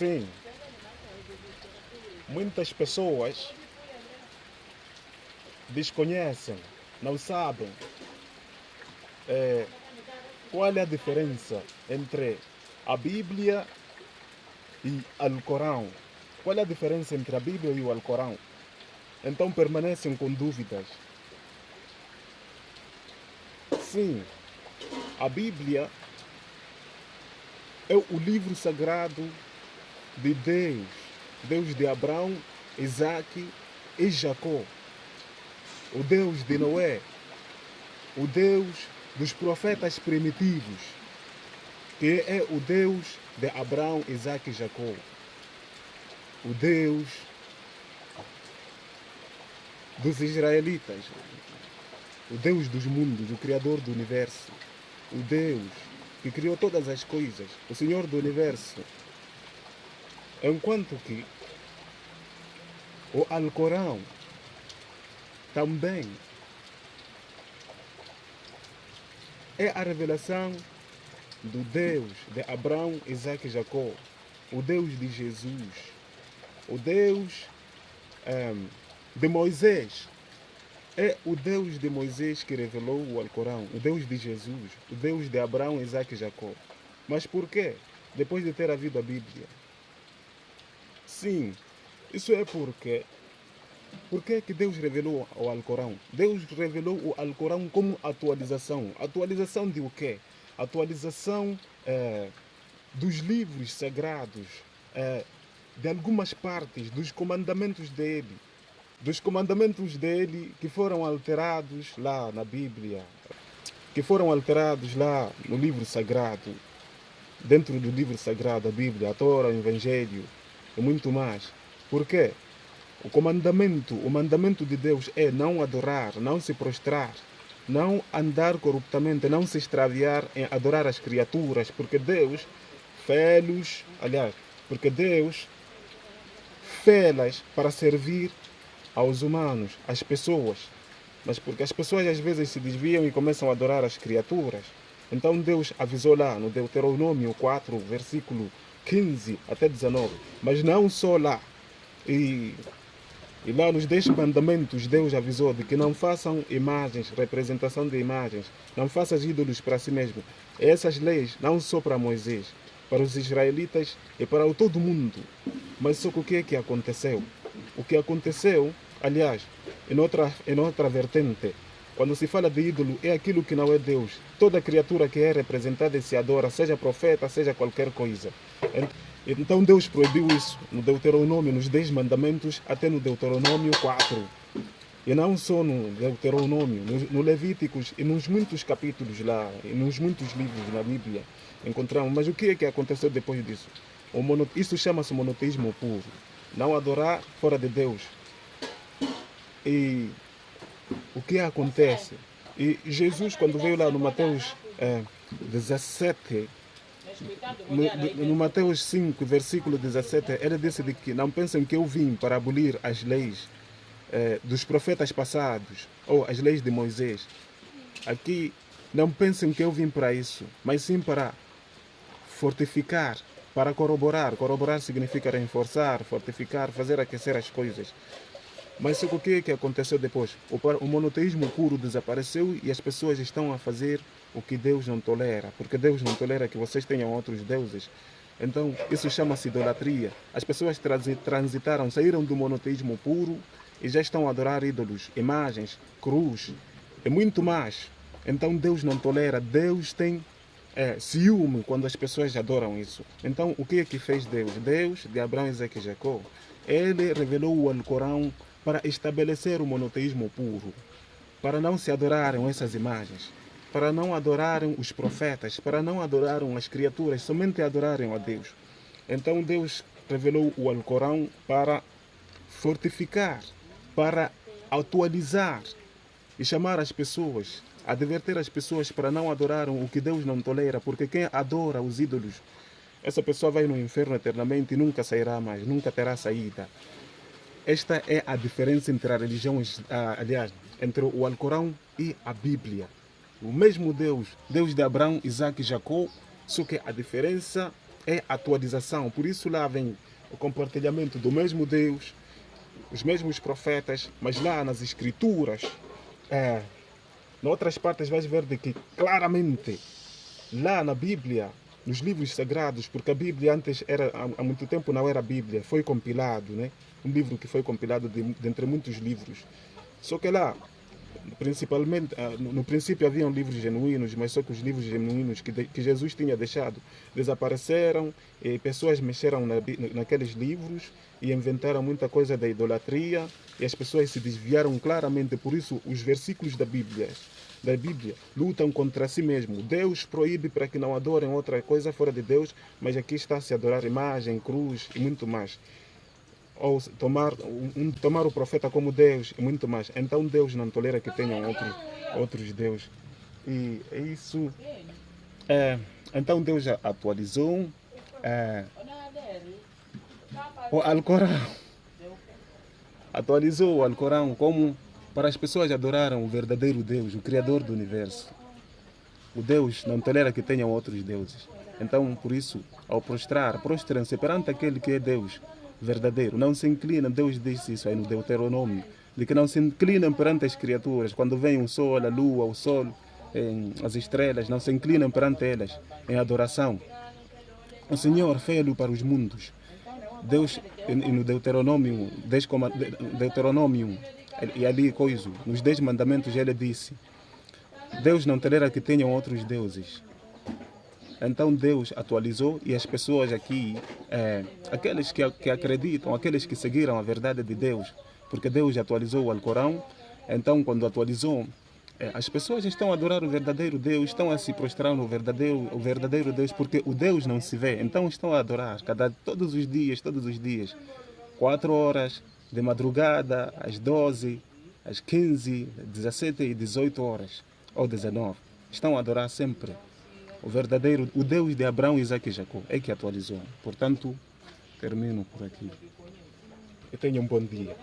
Sim, muitas pessoas desconhecem, não sabem qual é a diferença entre a Bíblia e o Alcorão. Qual é a diferença entre a Bíblia e o Alcorão? Então permanecem com dúvidas. Sim, a Bíblia é o livro sagrado de Deus, Deus de Abraão, Isaac e Jacó, o Deus de Noé, o Deus dos profetas primitivos, que é o Deus de Abraão, Isaac e Jacó, o Deus dos israelitas, o Deus dos mundos, o Criador do universo, o Deus que criou todas as coisas, o Senhor do universo. Enquanto que o Alcorão também é a revelação do Deus de Abraão, Isaac e Jacó, o Deus de Jesus, o Deus de Moisés. É o Deus de Moisés que revelou o Alcorão, o Deus de Jesus, o Deus de Abraão, Isaac e Jacó. Mas por quê? Depois de ter havido a Bíblia. Sim, isso é porque que Deus revelou o Alcorão? Deus revelou o Alcorão como atualização. Atualização de o quê? Atualização dos livros sagrados, de algumas partes, dos comandamentos dele. Dos comandamentos dele que foram alterados lá na Bíblia, que foram alterados lá no livro sagrado, dentro do livro sagrado, a Bíblia, a Torá, o Evangelho e muito mais. Por quê? O mandamento de Deus é não adorar, não se prostrar, não andar corruptamente, não se extraviar em adorar as criaturas, porque Deus fê-los, porque Deus fê-las para servir aos humanos, às pessoas. Mas porque as pessoas às vezes se desviam e começam a adorar as criaturas. Então Deus avisou lá no Deuteronômio 4, versículo 15 até 19. Mas não só lá. E lá nos 10 mandamentos Deus avisou de que não façam imagens, representação de imagens. Não faças ídolos para si mesmo. Essas leis não só para Moisés, para os israelitas e para todo mundo. Mas só que o que é que aconteceu? O que aconteceu, aliás, em outra vertente, quando se fala de ídolo, é aquilo que não é Deus. Toda criatura que é representada e se adora, seja profeta, seja qualquer coisa. Então Deus proibiu isso no Deuteronômio, nos 10 mandamentos, até no Deuteronômio 4. E não só no Deuteronômio, no Levíticos e nos muitos capítulos lá, e nos muitos livros na Bíblia encontramos. Mas o que é que aconteceu depois disso? Isso chama-se monoteísmo puro. Não adorar fora de Deus. E o que acontece? E Jesus, quando veio lá no Mateus 17, no Mateus 5, versículo 17, ele disse de que não pensem que eu vim para abolir as leis dos profetas passados, ou as leis de Moisés. Aqui, não pensem que eu vim para isso, mas sim para fortificar, para corroborar. Corroborar significa reforçar, fortificar, fazer aquecer as coisas. Mas o que é que aconteceu depois? O monoteísmo puro desapareceu e as pessoas estão a fazer o que Deus não tolera, porque Deus não tolera que vocês tenham outros deuses. Então, isso chama-se idolatria. As pessoas transitaram, saíram do monoteísmo puro e já estão a adorar ídolos, imagens, cruz e muito mais. Então, Deus não tolera. Deus tem ciúme quando as pessoas adoram isso. Então, o que é que fez Deus? Deus, de Abraão, Isaac e Jacó, ele revelou o Alcorão para estabelecer o monoteísmo puro, para não se adorarem essas imagens, para não adorarem os profetas, para não adorarem as criaturas, somente adorarem a Deus. Então Deus revelou o Alcorão para fortificar, para atualizar e chamar as pessoas, advertir as pessoas para não adorarem o que Deus não tolera, porque quem adora os ídolos, essa pessoa vai no inferno eternamente e nunca sairá mais, nunca terá saída. Esta é a diferença entre as religiões, aliás, entre o Alcorão e a Bíblia. O mesmo Deus, Deus de Abraão, Isaac e Jacó, só que a diferença é atualização. Por isso lá vem o compartilhamento do mesmo Deus, os mesmos profetas, mas lá nas escrituras, em outras partes vais ver de que claramente lá na Bíblia, nos livros sagrados, porque a Bíblia antes era, há muito tempo não era Bíblia, foi compilado, né? Um livro que foi compilado de entre muitos livros. Só que lá, principalmente, no princípio haviam livros genuínos, mas só que os livros genuínos que Jesus tinha deixado desapareceram e pessoas mexeram naqueles livros e inventaram muita coisa da idolatria e as pessoas se desviaram claramente. Por isso, os versículos da Bíblia lutam contra si mesmo. Deus proíbe para que não adorem outra coisa fora de Deus, mas aqui está-se a adorar imagem, cruz e muito mais. Ou tomar o profeta como Deus e muito mais. Então Deus não tolera que tenham outros deuses. E é isso. Então Deus já atualizou o Alcorão. Atualizou o Alcorão como para as pessoas adorarem o verdadeiro Deus, o Criador do Universo. O Deus não tolera que tenham outros deuses. Então, por isso, ao prostram-se perante aquele que é Deus verdadeiro. Não se inclinam, Deus disse isso aí no Deuteronômio, de que não se inclinam perante as criaturas. Quando vem o sol, a lua, o sol, as estrelas, não se inclinam perante elas em adoração. O Senhor fez-o para os mundos. Deus, no Deuteronômio, e ali nos 10 mandamentos ele disse, Deus não tolera que tenham outros deuses. Então Deus atualizou e as pessoas aqui, aqueles que acreditam, aqueles que seguiram a verdade de Deus, porque Deus atualizou o Alcorão, então quando atualizou, as pessoas estão a adorar o verdadeiro Deus, estão a se prostrar no verdadeiro Deus, porque o Deus não se vê, então estão a adorar todos os dias, 4 horas, de madrugada, às 12, às 15, 17 e 18 horas, ou 19. Estão a adorar sempre o Deus de Abraão, Isaac e Jacó, é que atualizou. Portanto, termino por aqui. E tenham um bom dia.